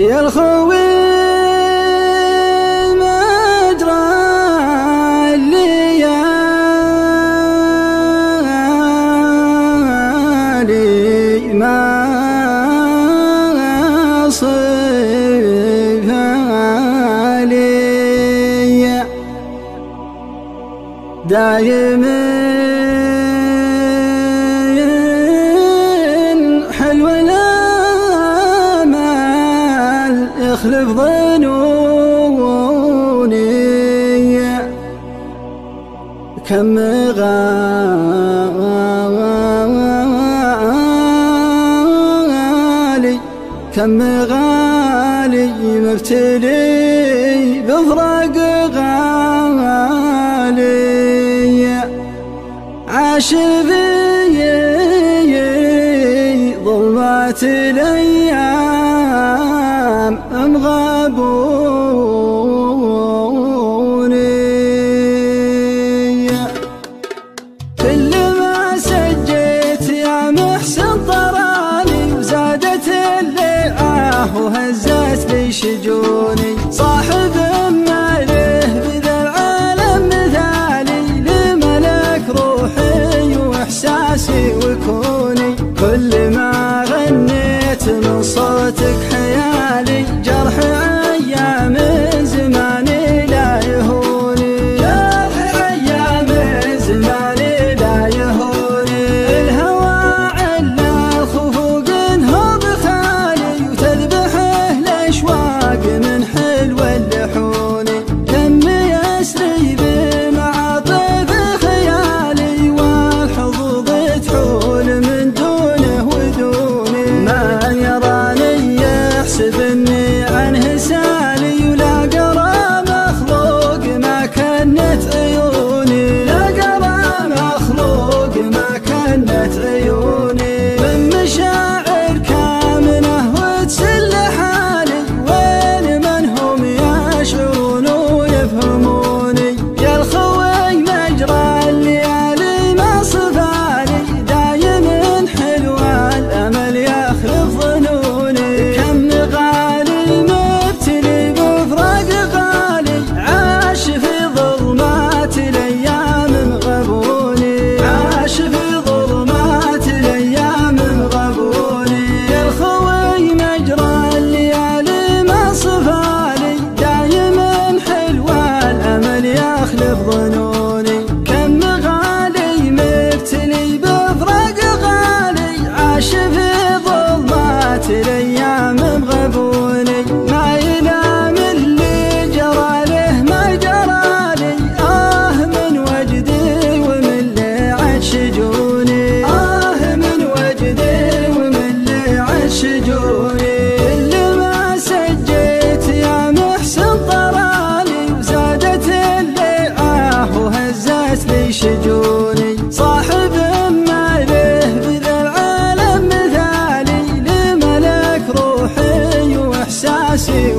يا الخوي مجرى الليالي ما صفها لي دايم حلو الامل يخلف ظنوني كم غالي كم غالي مبتلي بفراق غالي عاش في ظلمات الأيام غابوني كل ما سجيت يا محسن طراني وزادت الليعة وهزت لي شجوني صاحب ماله بذا العالم مثالي لملك روحي وإحساسي وكوني كل ما غنيت من صوتك حيالي جرح أيام زماني لا يهوني جرح أيام زماني لا يهوني الهوى علا الخفوق انهض خالي وتذبحه الأشواق من حلو اللحوني كم يسري بمعاطف خيالي والحظوظ تحول من دونه ودوني من يراني يحسب اني عنه سالي ولا قرى مخلوق ما كنت عيوني لا قرى مخلوق ما كنت عيوني من مشاعر كامنه وتسل حالي وين من هم يشعرون ويفهموني يا الخوي مجرى الليالي ما صفاني دايم حلو الامل يخلف ظنوني كم غالي مبتلي بفراق غالي عاش في ظلمات الايام غبوني عاش في ظلمات الايام غبوني يا الخوي مجرى الليالي ما صفاني دايم حلو الامل يخلف ظنوني كم غالي مبتلي بفراق غالي عاش في ظلمات الايام غبوني ما ينام اللي جرى له ما جرى لي من وجدي ومن اللي عاد شجوني من وجدي ومن اللي عاد شجوني كل ما سجيت يا محسن طراني وزادت الليعة وهزت لي شجوني صاحب ماله بذا العالم مثالي لملك روحي وإحساسي